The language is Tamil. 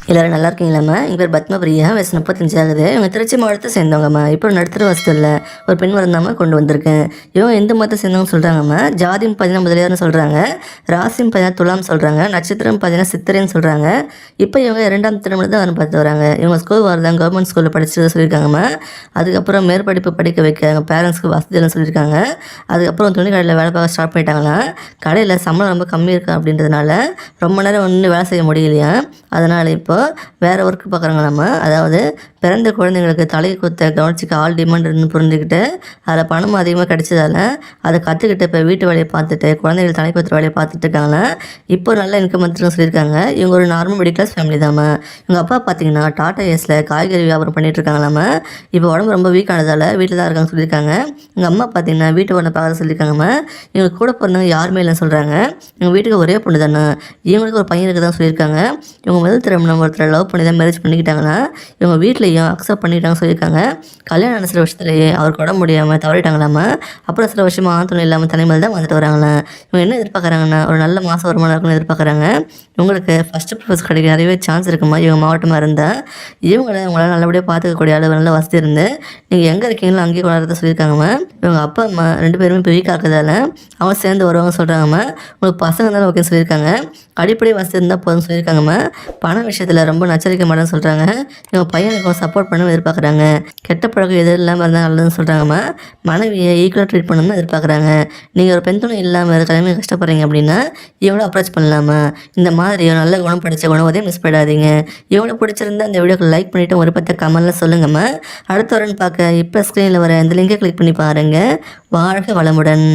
எல்லாரும் நல்லா இருக்கீங்களாம்மா? எங்கள் பேர் பத்மபிரியா, வயசு 35 ஆகுது. இவங்க திருச்சி மாவட்டத்தை சேர்ந்தவங்கம்மா. இப்போ நடுத்தர வசதியில் ஒரு பெண் வரந்தாம்மா கொண்டு வந்திருக்கேன். இவங்க எந்த மதத்தை சேர்ந்தவங்க சொல்கிறாங்கம்மா? ஜாதியும் பார்த்தீங்கன்னா முதலியார்னு சொல்கிறாங்க, ராசியும் பார்த்தீங்கன்னா துலாம் சொல்கிறாங்க, நட்சத்திரம் பார்த்தீங்கன்னா சித்திரைன்னு சொல்கிறாங்க. இப்போ இவங்க 2ஆம் திருமணம் தான் பார்த்து வராங்க. இவங்க ஸ்கூல் வரதாங்க கவர்மெண்ட் ஸ்கூலில் படிச்சுட்டு சொல்லியிருக்காங்கம்மா. அதுக்கப்புறம் மேற்படிப்பு படிக்க வைக்க எங்கள் பேரண்ட்ஸ்க்கு வசதியெல்லாம் சொல்லியிருக்காங்க. அதுக்கப்புறம் துணி கடையில் வேலை பார்க்க ஸ்டார்ட் பண்ணிட்டாங்களாம். கடையில் சம்பளம் ரொம்ப கம்மி இருக்குது அப்படின்றதுனால ரொம்ப நேரம் ஒன்றும் வேலை செய்ய முடியலையா. அதனால் இப்போ வேறு ஒர்க்கு பார்க்குறாங்களாம்மா. அதாவது பிறந்த குழந்தைங்களுக்கு தலை குத்த கவனிச்சிக்க ஆல் டிமாண்டுன்னு புரிஞ்சுக்கிட்டு அதில் பணமும் அதிகமாக கிடைச்சதால அதை கற்றுக்கிட்டு இப்போ வீட்டு வேலையை பார்த்துட்டு குழந்தைகள் தலை குத்துற வேலையை பார்த்துட்டு இருக்காங்களேன். இப்போ நல்ல இன்கம் வந்துருன்னு சொல்லியிருக்காங்க. இவங்க ஒரு நார்மல் மிடில் கிளாஸ் ஃபேமிலி தாம்மா. இவங்க அப்பா பார்த்தீங்கன்னா டாடா ஏஸில் காய்கறி வியாபாரம் பண்ணிட்டு இருக்காங்களாம்மா. இப்போ உடம்பு ரொம்ப வீக் ஆனதால் வீட்டில் தான் இருக்காங்க சொல்லியிருக்காங்க. எங்கள் அம்மா பார்த்தீங்கன்னா வீட்டு வேலை பார்க்க சொல்லியிருக்காங்கம்மா. இவங்க கூட பிறந்தவங்க யாருமே இல்லைன்னு சொல்கிறாங்க. இவங்க வீட்டுக்கு ஒரே பொண்ணு தானே, இவங்களுக்கு ஒரு பையன் இருக்குது தான் சொல்லியிருக்காங்க. இவங்க முதல் திருமணம் ஒருத்தர் லவ் பண்ணி தான் மேரேஜ் பண்ணிக்கிட்டாங்கன்னா இவங்க வீட்லேயும் அக்செப்ட் பண்ணிட்டாங்கன்னு சொல்லியிருக்காங்க. கல்யாணம் ஆன சில வருஷத்துலேயே அவருக்கு உடம்பு முடியாமல் தவறிட்டாங்களாமா. அப்புறம் சில வருஷமாக ஆத்தணும் இல்லாமல் தனிமையில் தான் வந்துட்டு வராங்களாம். இவங்க என்ன எதிர்பார்க்குறாங்கன்னா ஒரு நல்ல மாதம் வருமானம் இருக்குன்னு எதிர்பார்க்குறாங்க. இவங்களுக்கு ஃபஸ்ட்டு ப்ரிஃபர்ஸ் கிடைக்க நிறையவே சான்ஸ் இருக்குமா இவங்க மாவட்டமாக இருந்தால். உங்களால் நல்லபடியாக பார்த்துக்கக்கூடிய அளவு நல்ல வசதி இருந்து நீங்கள் எங்கே இருக்கீங்களோ அங்கேயே கொண்டாடுறத சொல்லியிருக்காங்கம்மா. இவங்க அப்பா அம்மா 2 பேருமே இப்போ வீக்காக இருக்கிறதால அவங்க சேர்ந்து வருவாங்க சொல்கிறாங்கம்மா. உங்களுக்கு பசங்க இருந்தாலும் ஓகேன்னு சொல்லியிருக்காங்க. அடிப்படை வசதி இருந்தால் போதும்னு சொல்லியிருக்காங்கம்மா. பண விஷயத்தில் ரொம்ப நச்சரிக்க மாட்டேன்னு சொல்கிறாங்க. இவங்க பையனுக்கு சப்போர்ட் பண்ண எதிர்பார்க்குறாங்க. கெட்ட பழக்கம் எதுவும் இல்லாமல் இருந்தால் நல்லதுன்னு சொல்கிறாங்கம்மா. மனைவியை ஈக்குவலாக ட்ரீட் பண்ணணும்னு எதிர்பார்க்குறாங்க. நீங்கள் ஒரு பெண் துணை இல்லாமல் கிளம்பி கஷ்டப்படுறீங்க அப்படின்னா இவனை அப்ரோச் பண்ணலாமா. இந்த மாதிரி நல்ல குணம் படித்த குணவதையும் மிஸ் பண்ணிடாதீங்க. இவனை பிடிச்சிருந்தா இந்த வீடியோக்கு லைக் பண்ணிவிட்டு ஒரு பற்றி கமெண்ட்டில் சொல்லுங்கம்மா. அடுத்த வரன்னு பார்க்க இப்போ ஸ்க்ரீனில் வர இந்த லிங்கை கிளிக் பண்ணி பாருங்கள். வாழ்க வளமுடன்.